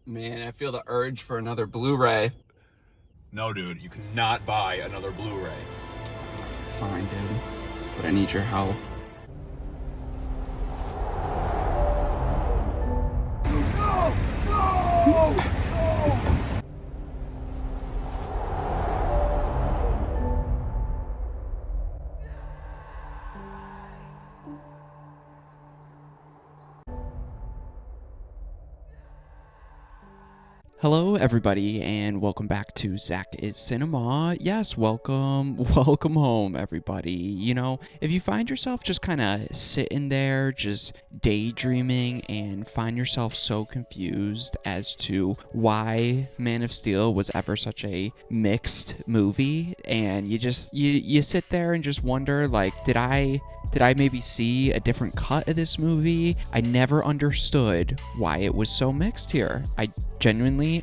Man, I feel the urge for another Blu-ray. No, dude, you cannot buy another Blu-ray. Fine, dude. But I need your help. No! No! No! Hello, everybody, and welcome back to ZakIsCinema. Yes, welcome home, everybody. You know, if you find yourself just kind of sitting there, just daydreaming, and find yourself so confused as to why Man of Steel was ever such a mixed movie, and you sit there and just wonder, like, did I maybe see a different cut of this movie? I never understood why it was so mixed here.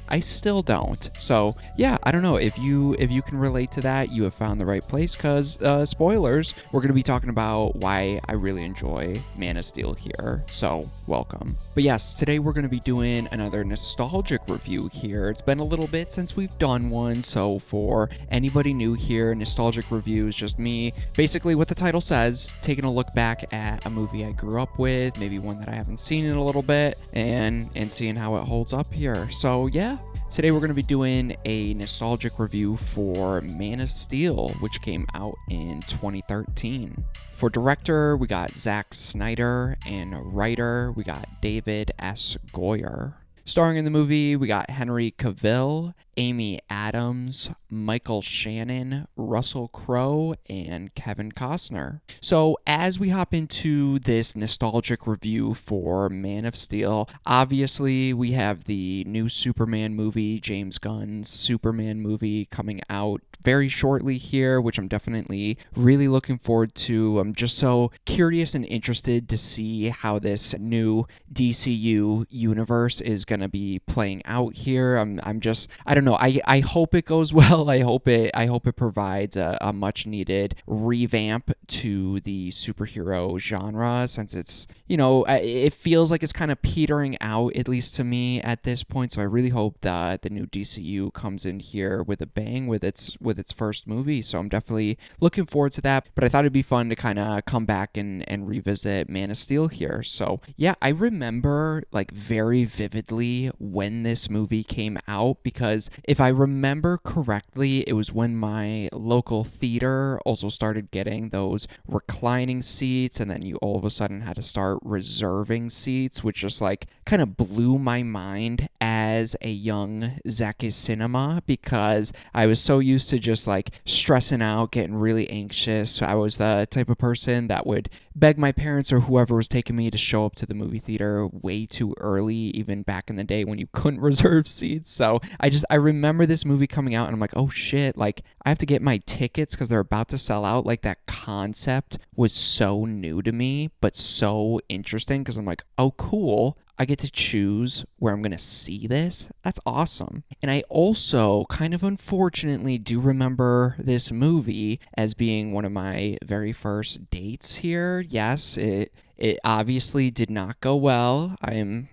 I still don't. So yeah, I don't know if you can relate to that. You have found the right place, because spoilers, we're going to be talking about why I really enjoy Man of Steel here. So welcome. But yes, today we're going to be doing another nostalgic review here. It's been a little bit since we've done one, so for anybody new here, nostalgic review is just me, basically what the title says, taking a look back at a movie I grew up with, maybe one that I haven't seen in a little bit, and seeing how it holds up here. So yeah, today we're going to be doing a nostalgic review for Man of Steel, which came out in 2013. For director, we got Zack Snyder, and writer, we got David S. Goyer. Starring in the movie, we got Henry Cavill, Amy Adams, Michael Shannon, Russell Crowe, and Kevin Costner. So as we hop into this nostalgic review for Man of Steel, obviously we have the new Superman movie, James Gunn's Superman movie, coming out very shortly here, which I'm definitely really looking forward to. I'm just so curious and interested to see how this new DCU universe is going to be playing out here. I don't know. I hope it goes well. I hope it provides a much needed revamp to the superhero genre, since it's, you know, it feels like it's kind of petering out, at least to me at this point. So I really hope that the new DCU comes in here with a bang with its first movie. So I'm definitely looking forward to that. But I thought it'd be fun to kind of come back and revisit Man of Steel here. So yeah, I remember like very vividly when this movie came out, because if I remember correctly, it was when my local theater also started getting those reclining seats, and then you all of a sudden had to start reserving seats, which just like kind of blew my mind as a young ZakIsCinema, because I was so used to just like stressing out, getting really anxious. I was the type of person that would beg my parents or whoever was taking me to show up to the movie theater way too early, even back in the day when you couldn't reserve seats. So I remember this movie coming out and I'm like, oh shit, like I have to get my tickets because they're about to sell out. Like that concept was so new to me, but so interesting, because I'm like, oh cool, I get to choose where I'm going to see this. That's awesome. And I also kind of unfortunately do remember this movie as being one of my very first dates here. Yes, it obviously did not go well. I'm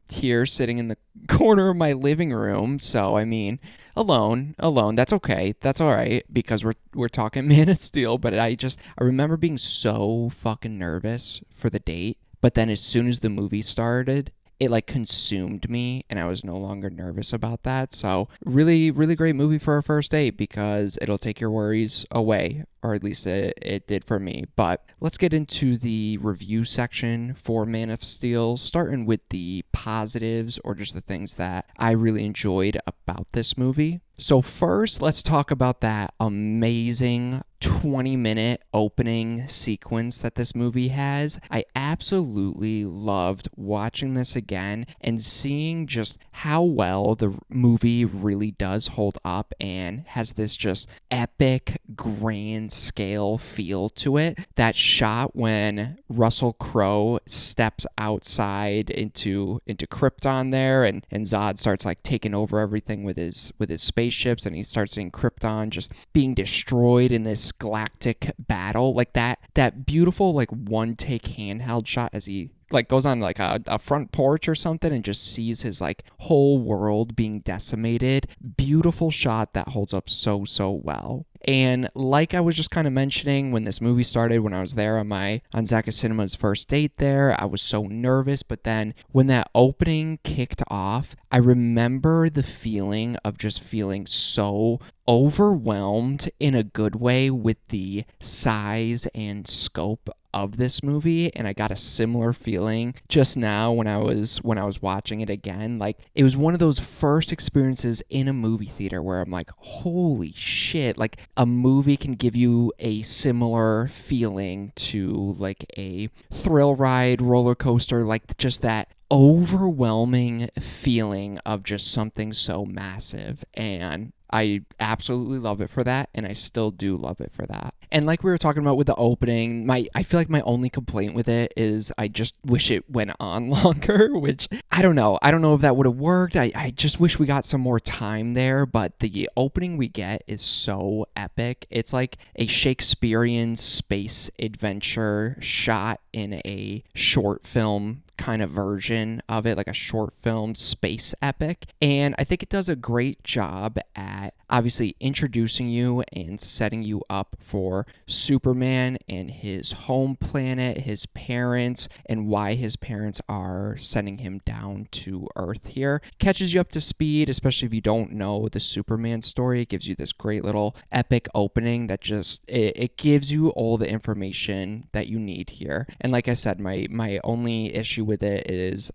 here sitting in the corner of my living room. So I mean, alone. That's okay. That's all right, because we're talking Man of Steel, but I remember being so fucking nervous for the date. But then as soon as the movie started, it like consumed me, and I was no longer nervous about that. So really, really great movie for a first date, because it'll take your worries away, or at least it did for me. But let's get into the review section for Man of Steel, starting with the positives, or just the things that I really enjoyed about this movie. So first, let's talk about that amazing 20-minute opening sequence that this movie has. I absolutely loved watching this again and seeing just how well the movie really does hold up and has this just epic, grand scale feel to it. That shot when Russell Crowe steps outside into Krypton there, and Zod starts like taking over everything with his spaceships, and he starts seeing Krypton just being destroyed in this galactic battle, like that beautiful like one take handheld shot as he like goes on like a front porch or something and just sees his like whole world being decimated. Beautiful shot that holds up so well. And like I was just kind of mentioning when this movie started, when I was there on ZakIsCinema's first date there, I was so nervous. But then when that opening kicked off, I remember the feeling of just feeling so overwhelmed in a good way with the size and scope of this movie, and I got a similar feeling just now when I was watching it again. Like, it was one of those first experiences in a movie theater where I'm like, holy shit, like a movie can give you a similar feeling to like a thrill ride, roller coaster, like just that overwhelming feeling of just something so massive. And I absolutely love it for that, and I still do love it for that. And like we were talking about with the opening, I feel like my only complaint with it is I just wish it went on longer, which I don't know. I don't know if that would have worked. I just wish we got some more time there, but the opening we get is so epic. It's like a Shakespearean space adventure shot in a short film kind of version of it, like a short film space epic. And I think it does a great job at obviously introducing you and setting you up for Superman and his home planet, his parents, and why his parents are sending him down to Earth here. Catches you up to speed, especially if you don't know the Superman story. It gives you this great little epic opening that just, it gives you all the information that you need here. And like I said, my only issue with it is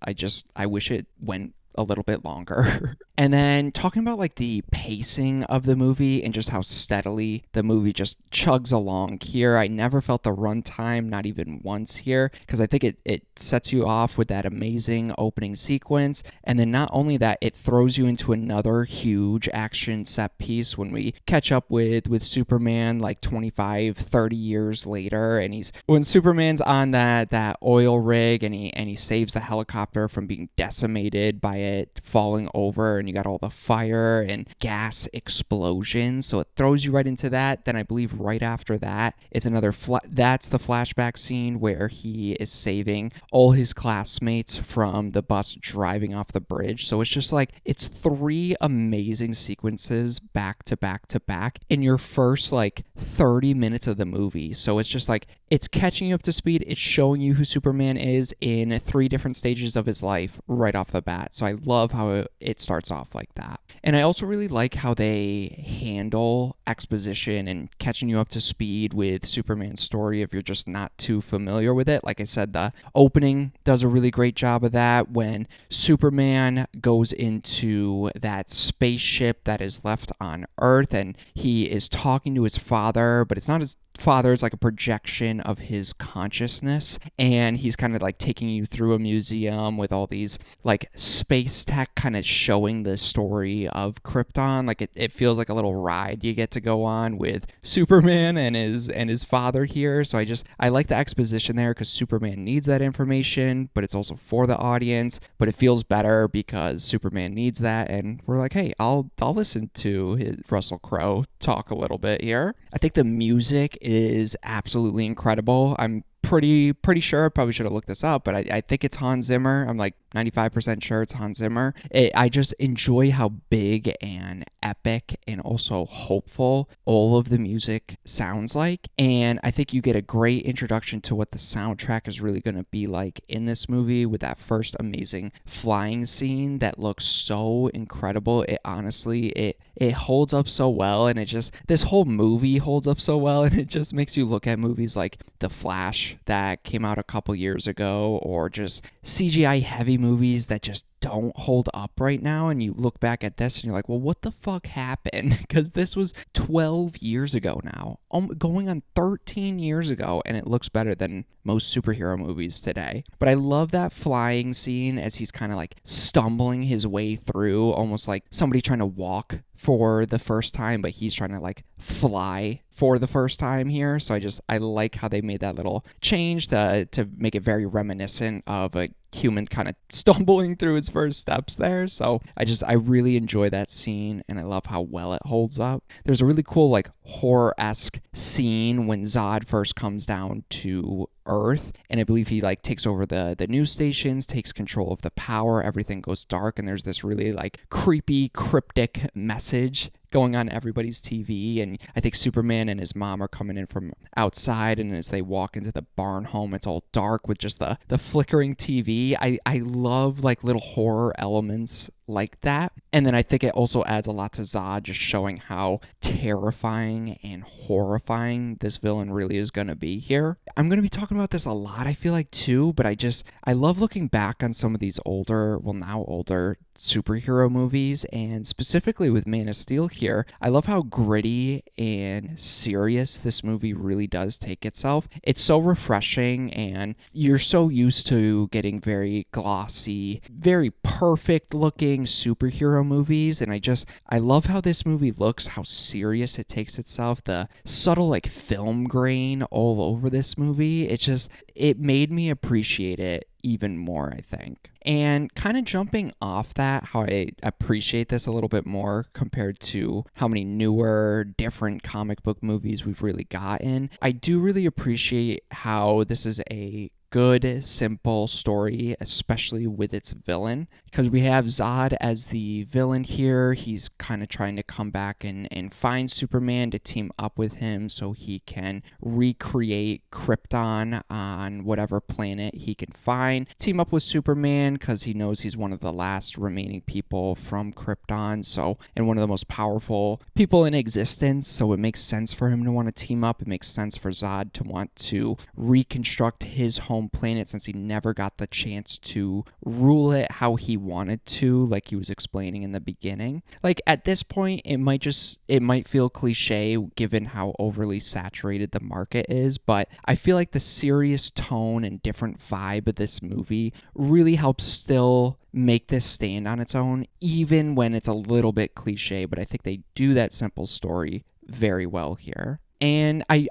I wish it went a little bit longer. And then talking about like the pacing of the movie and just how steadily the movie just chugs along here. I never felt the runtime, not even once here, because I think it sets you off with that amazing opening sequence. And then not only that, it throws you into another huge action set piece when we catch up with Superman like 25, 30 years later. And when Superman's on that oil rig and he saves the helicopter from being decimated by it falling over, and you got all the fire and gas explosions, so it throws you right into that. Then I believe right after that it's another that's the flashback scene where he is saving all his classmates from the bus driving off the bridge. So it's just like, it's three amazing sequences back to back to back in your first like 30 minutes of the movie. So it's just like, it's catching you up to speed. It's showing you who Superman is in three different stages of his life right off the bat. So I love how it starts off like that. And I also really like how they handle exposition and catching you up to speed with Superman's story if you're just not too familiar with it. Like I said, the opening does a really great job of that when Superman goes into that spaceship that is left on Earth and he is talking to his father, but it's not his father, is like a projection of his consciousness, and he's kind of like taking you through a museum with all these like space tech kind of showing the story of Krypton. Like it feels like a little ride you get to go on with Superman and his father here. So I like the exposition there because Superman needs that information, but it's also for the audience, but it feels better because Superman needs that, and we're like, hey, I'll listen to Russell Crowe talk a little bit here. I think the music is absolutely incredible. I'm pretty sure, I probably should have looked this up, but I think it's Hans Zimmer. I'm like 95% sure it's Hans Zimmer. I just enjoy how big and epic and also hopeful all of the music sounds like. And I think you get a great introduction to what the soundtrack is really going to be like in this movie with that first amazing flying scene that looks so incredible. It honestly, it holds up so well, and this whole movie holds up so well, and it just makes you look at movies like The Flash that came out a couple years ago, or just CGI heavy movies that just don't hold up right now, and you look back at this and you're like, well, what the fuck happened? Because this was 12 years ago now, going on 13 years ago, and it looks better than most superhero movies today. But I love that flying scene as he's kind of like stumbling his way through, almost like somebody trying to walk for the first time, but he's trying to like fly for the first time here. So I like how they made that little change to make it very reminiscent of a human kind of stumbling through his first steps there. So I really enjoy that scene, and I love how well it holds up. There's a really cool like horror-esque scene when Zod first comes down to Earth, and I believe he like takes over the news stations, takes control of the power, everything goes dark, and there's this really like creepy, cryptic message going on everybody's TV. And I think Superman and his mom are coming in from outside, and as they walk into the barn home, it's all dark with just the flickering TV. I love like little horror elements like that. And then I think it also adds a lot to Zod, just showing how terrifying and horrifying this villain really is going to be here. I'm going to be talking about this a lot, I feel like, too, but I love looking back on some of these now older superhero movies, and specifically with Man of Steel here. I love how gritty and serious this movie really does take itself. It's so refreshing, and you're so used to getting very glossy, very perfect looking superhero movies, and I love how this movie looks, how serious it takes itself, the subtle like film grain all over this movie. It made me appreciate it even more, I think. And kind of jumping off that, how I appreciate this a little bit more compared to how many newer, different comic book movies we've really gotten, I do really appreciate how this is a good, simple story, especially with its villain, because we have Zod as the villain here. He's kind of trying to come back and find Superman to team up with him so he can recreate Krypton on whatever planet he can find, team up with Superman because he knows he's one of the last remaining people from Krypton, and one of the most powerful people in existence, so it makes sense for him to want to team up. It makes sense for Zod to want to reconstruct his home planet, since he never got the chance to rule it how he wanted to, like he was explaining in the beginning. Like at this point, it might feel cliche given how overly saturated the market is, but I feel like the serious tone and different vibe of this movie really helps still make this stand on its own, even when it's a little bit cliche. But I think they do that simple story very well here. And I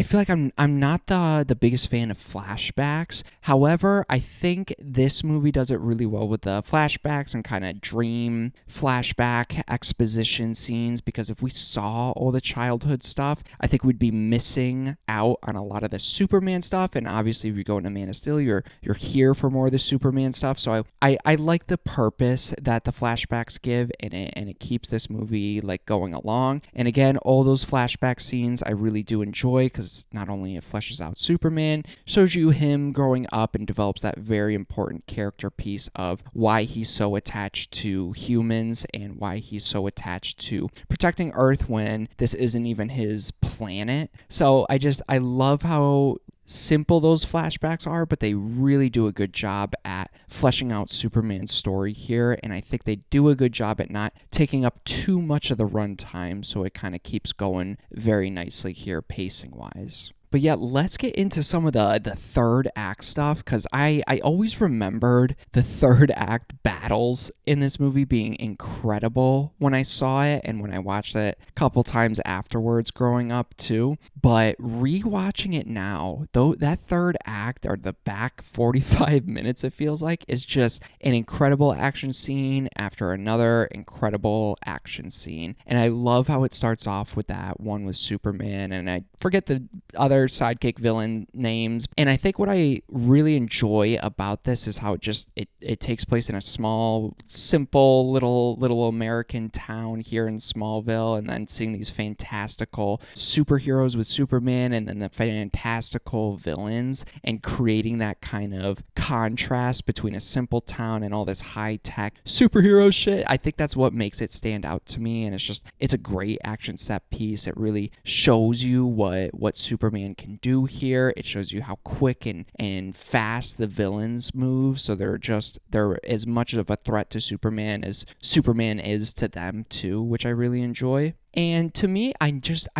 feel like I'm not the biggest fan of flashbacks. However, I think this movie does it really well with the flashbacks and kind of dream flashback exposition scenes, because if we saw all the childhood stuff, I think we'd be missing out on a lot of the Superman stuff. And obviously, if you go into Man of Steel, you're here for more of the Superman stuff. So I like the purpose that the flashbacks give, and it keeps this movie like going along. And again, all those flashback scenes I really do enjoy, because not only it fleshes out Superman, shows you him growing up and develops that very important character piece of why he's so attached to humans and why he's so attached to protecting Earth when this isn't even his planet. So I love how simple those flashbacks are, but they really do a good job at fleshing out Superman's story here, and I think they do a good job at not taking up too much of the runtime, so it kind of keeps going very nicely here pacing wise. But yeah, let's get into some of the third act stuff, because I always remembered the third act battles in this movie being incredible when I saw it and when I watched it a couple times afterwards growing up too. But rewatching it now, though, that third act, or the back 45 minutes it feels like, is just an incredible action scene after another incredible action scene. And I love how it starts off with that one with Superman, and I forget the other sidekick villain names. And I think what I really enjoy about this is how it takes place in a small, simple little American town here in Smallville, and then seeing these fantastical superheroes with Superman and then the fantastical villains, and creating that kind of contrast between a simple town and all this high-tech superhero shit. I think that's what makes it stand out to me, and it's a great action set piece. It really shows you what Superman can do here. It shows you how quick and fast the villains move, so they're as much of a threat to Superman as Superman is to them too, which I really enjoy. And to me, I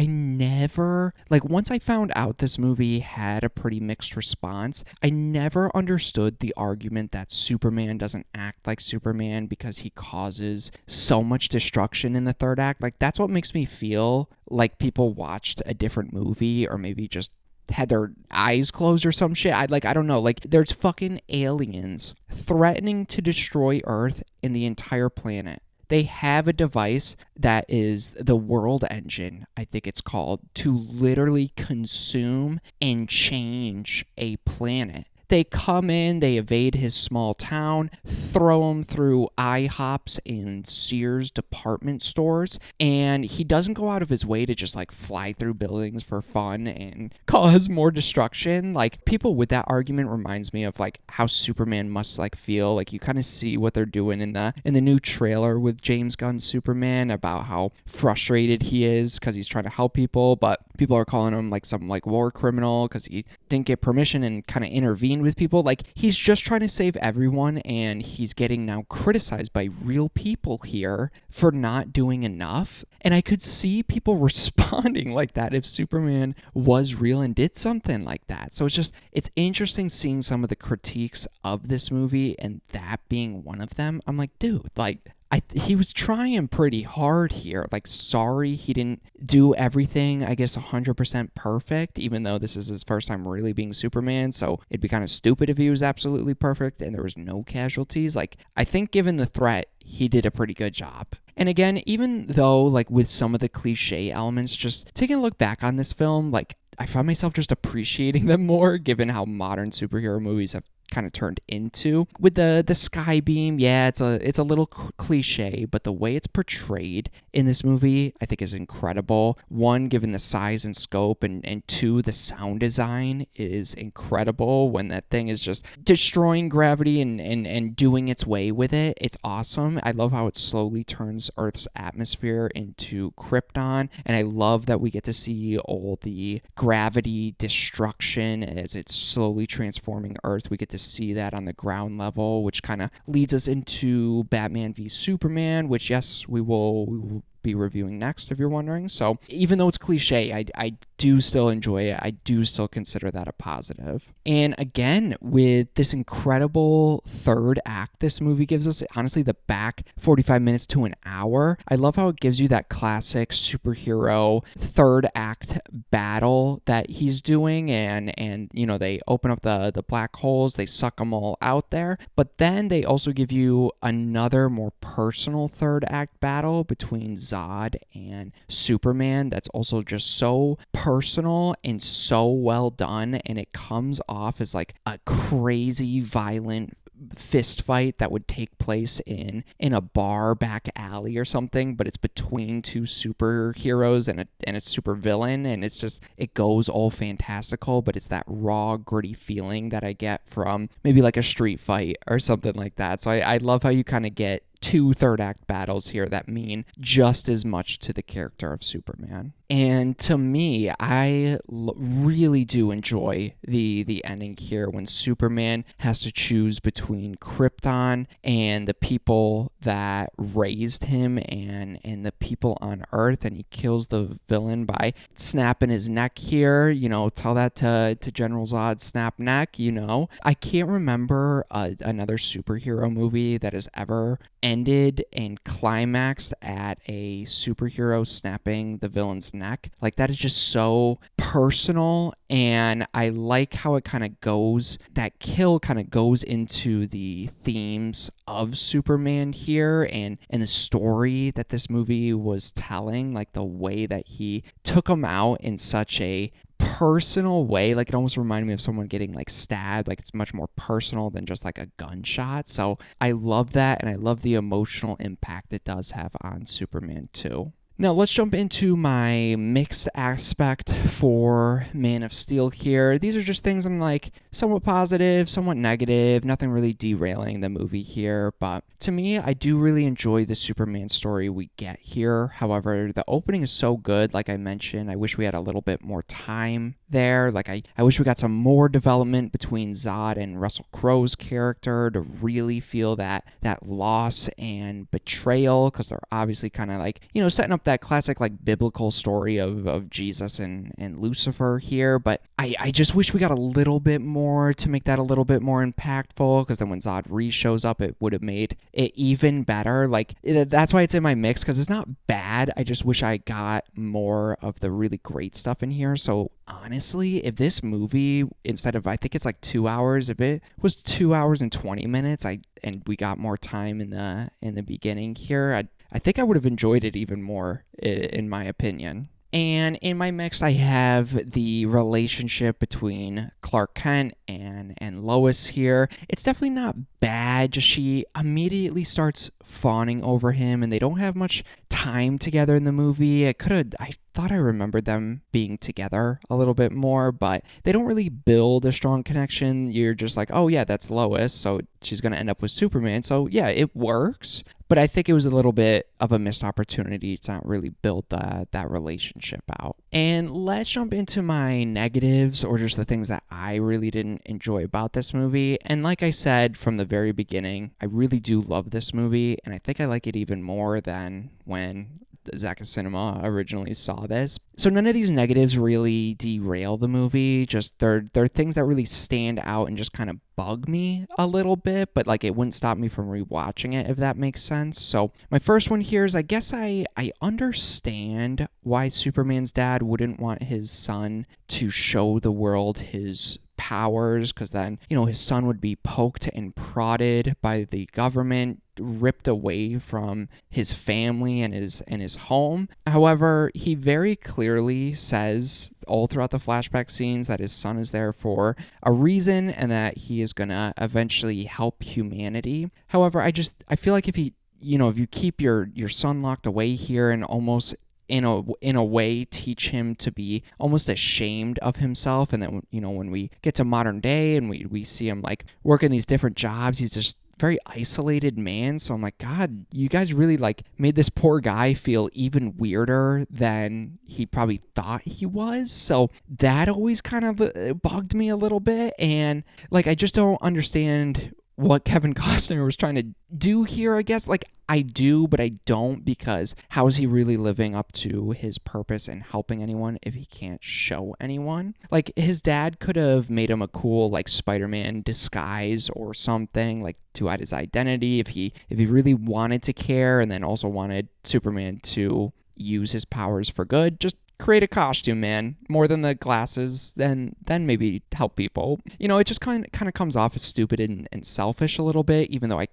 never, like, once I found out this movie had a pretty mixed response, I never understood the argument that Superman doesn't act like Superman because he causes so much destruction in the third act. Like, that's what makes me feel like people watched a different movie, or maybe just had their eyes closed or some shit. I don't know. Like, there's fucking aliens threatening to destroy Earth and the entire planet. They have a device that is the world engine, I think it's called, to literally consume and change a planet. They come in, they evade his small town, throw him through IHOPs and Sears department stores, and he doesn't go out of his way to just like fly through buildings for fun and cause more destruction. Like, people with that argument reminds me of like how Superman must like feel. Like, you kind of see what they're doing in the new trailer with James Gunn's Superman about how frustrated he is because he's trying to help people, but people are calling him like some like war criminal because he didn't get permission and kind of intervened with people. Like, he's just trying to save everyone, and he's getting now criticized by real people here for not doing enough. And I could see people responding like that if Superman was real and did something like that. So it's interesting seeing some of the critiques of this movie, and that being one of them. I'm like, dude, like, he was trying pretty hard here. Like, sorry he didn't do everything, I guess, 100% perfect, even though this is his first time really being Superman, so it'd be kind of stupid if he was absolutely perfect and there was no casualties. Like, I think given the threat, he did a pretty good job. And again, even though, like, with some of the cliche elements, just taking a look back on this film, like, I found myself just appreciating them more, given how modern superhero movies have kind of turned into. With the sky beam, yeah, it's a little cliche, but the way it's portrayed in this movie, I think, is incredible. One, given the size and scope, and two, the sound design is incredible when that thing is just destroying gravity and doing its way with it. It's awesome. I love how it slowly turns Earth's atmosphere into Krypton, and I love that we get to see all the gravity destruction as it's slowly transforming Earth. We get to see that on the ground level, which kind of leads us into Batman v Superman, which, yes, we will be reviewing next, if you're wondering. So even though it's cliche, I do still enjoy it. I do still consider that a positive. And again, with this incredible third act this movie gives us, honestly, the back 45 minutes to an hour, I love how it gives you that classic superhero third act battle that he's doing, and you know, they open up the black holes, they suck them all out there, but then they also give you another more personal third act battle between Zod and Superman that's also just so personal and so well done, and it comes off as like a crazy violent fist fight that would take place in a bar back alley or something, but it's between two superheroes and a super villain, and it's just, it goes all fantastical, but it's that raw, gritty feeling that I get from maybe like a street fight or something like that. So I love how you kind of get two third act battles here that mean just as much to the character of Superman. And to me, I really do enjoy the ending here when Superman has to choose between Krypton and the people that raised him and the people on Earth, and he kills the villain by snapping his neck here. You know, tell that to General Zod, snap neck, you know. I can't remember another superhero movie that has ever ended and climaxed at a superhero snapping the villain's neck. Like, that is just so personal, and I like how it kind of goes, that kill kind of goes into the themes of Superman here and the story that this movie was telling, like the way that he took him out in such a personal way. Like, it almost reminded me of someone getting like stabbed. Like, it's much more personal than just like a gunshot. So I love that, and I love the emotional impact it does have on Superman too. Now, let's jump into my mixed aspect for Man of Steel here. These are just things I'm like somewhat positive, somewhat negative, nothing really derailing the movie here. But to me, I do really enjoy the Superman story we get here. However, the opening is so good, like I mentioned. I wish we had a little bit more time there. Like, I wish we got some more development between Zod and Russell Crowe's character to really feel that loss and betrayal, because they're obviously kind of like, you know, setting up got that classic like biblical story of Jesus and Lucifer here, but I just wish we got a little bit more to make that a little bit more impactful, because then when Zod shows up, it would have made it even better. Like, that's why it's in my mix, because it's not bad. I just wish I got more of the really great stuff in here. So honestly, if this movie, instead of, I think it's like 2 hours, if it was 2 hours and 20 minutes, and we got more time in the beginning here, I think I would have enjoyed it even more, in my opinion. And in my mix, I have the relationship between Clark Kent and Lois here. It's definitely not bad, just she immediately starts fawning over him, and they don't have much time together in the movie. I thought I remembered them being together a little bit more, but they don't really build a strong connection. You're just like, oh yeah, that's Lois, so she's going to end up with Superman. So yeah, it works, but I think it was a little bit of a missed opportunity to not really build that relationship out. And let's jump into my negatives, or just the things that I really didn't enjoy about this movie. And like I said from the very beginning, I really do love this movie, and I think I like it even more than when ZakIsCinema originally saw this. So none of these negatives really derail the movie. Just they're things that really stand out and just kind of bug me a little bit, but like it wouldn't stop me from rewatching it, if that makes sense. So my first one here is, I guess I understand why Superman's dad wouldn't want his son to show the world his powers, because then, his son would be poked and prodded by the government, ripped away from his family and his home. However, he very clearly says all throughout the flashback scenes that his son is there for a reason, and that he is gonna eventually help humanity. However, I feel like if you keep your son locked away here, and almost in a way teach him to be almost ashamed of himself, and then when we get to modern day and we see him like working these different jobs, he's just very isolated man. So I'm like, God, you guys really like made this poor guy feel even weirder than he probably thought he was. So that always kind of bugged me a little bit, and like I just don't understand what Kevin Costner was trying to do here, I guess. Like, I do, but I don't, because how is he really living up to his purpose and helping anyone if he can't show anyone? Like, his dad could have made him a cool, like, Spider-Man disguise or something, like, to hide his identity if he really wanted to care, and then also wanted Superman to use his powers for good. Just create a costume, man. More than the glasses, then maybe help people. It just kind of comes off as stupid and selfish a little bit, even though I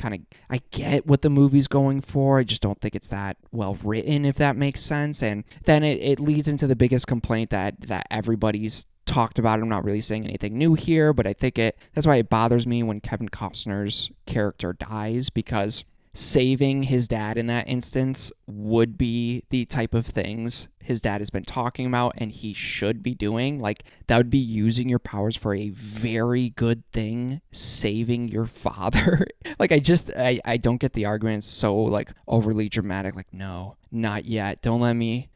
get what the movie's going for. I just don't think it's that well written, if that makes sense. And then it leads into the biggest complaint that everybody's talked about. I'm not really saying anything new here, but I think that's why it bothers me when Kevin Costner's character dies, because saving his dad in that instance would be the type of things his dad has been talking about and he should be doing. Like, that would be using your powers for a very good thing, saving your father. Like, I don't get the argument. It's so like overly dramatic. Like, no, not yet. Don't let me,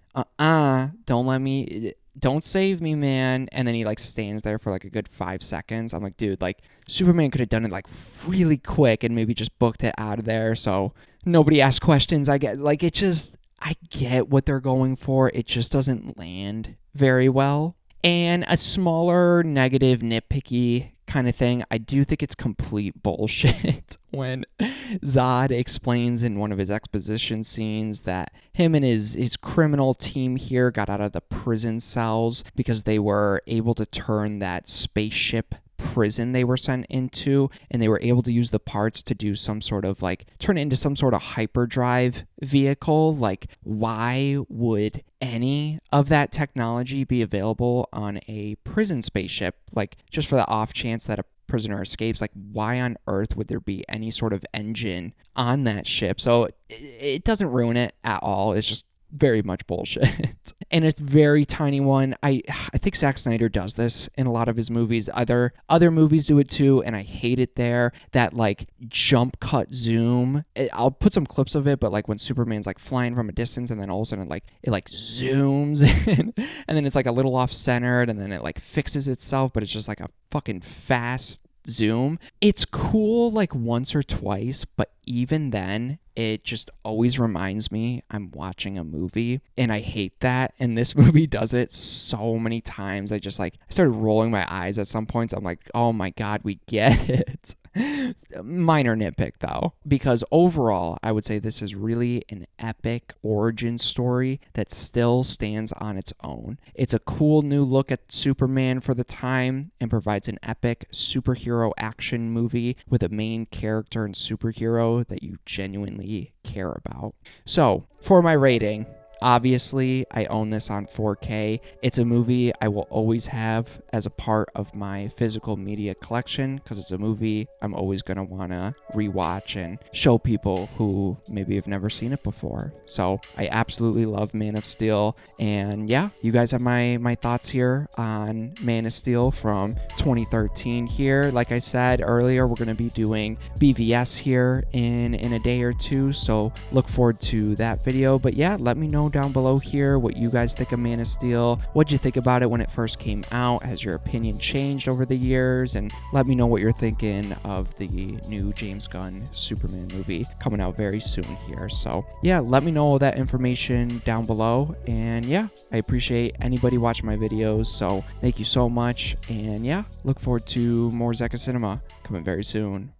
don't save me, man. And then he like stands there for like a good 5 seconds. I'm like, dude, like Superman could have done it like really quick and maybe just booked it out of there so nobody asked questions. I get what they're going for. It just doesn't land very well. And a smaller negative, nitpicky kind of thing, I do think it's complete bullshit when Zod explains in one of his exposition scenes that him and his criminal team here got out of the prison cells because they were able to turn that spaceship prison they were sent into, and they were able to use the parts to do some sort of like turn it into some sort of hyperdrive vehicle. Like, why would any of that technology be available on a prison spaceship? Like, just for the off chance that a prisoner escapes, like why on earth would there be any sort of engine on that ship? So it doesn't ruin it at all. It's just very much bullshit. And it's very tiny one. I think Zack Snyder does this in a lot of his movies. Other movies do it too, and I hate it there. That like jump cut zoom. I'll put some clips of it, but like when Superman's like flying from a distance and then all of a sudden it zooms in and then it's like a little off centered and then it like fixes itself, but it's just like a fucking fast zoom. It's cool like once or twice, but even then, it just always reminds me I'm watching a movie, and I hate that. And this movie does it so many times. I started rolling my eyes at some points. I'm like, oh my God, we get it. Minor nitpick though, because overall, I would say this is really an epic origin story that still stands on its own. It's a cool new look at Superman for the time and provides an epic superhero action movie with a main character and superhero that you genuinely care about. So, for my rating, obviously, I own this on 4K. It's a movie I will always have as a part of my physical media collection because it's a movie I'm always going to want to rewatch and show people who maybe have never seen it before. So I absolutely love Man of Steel. And yeah, you guys have my thoughts here on Man of Steel from 2013 here. Like I said earlier, we're going to be doing BVS here in a day or two. So look forward to that video. But yeah, let me know down below here what you guys think of Man of Steel. What'd you think about it when it first came out? Has your opinion changed over the years? And let me know what you're thinking of the new James Gunn Superman movie coming out very soon here. So yeah, let me know all that information down below. And yeah, I appreciate anybody watching my videos. So thank you so much. And yeah, look forward to more ZakIsCinema coming very soon.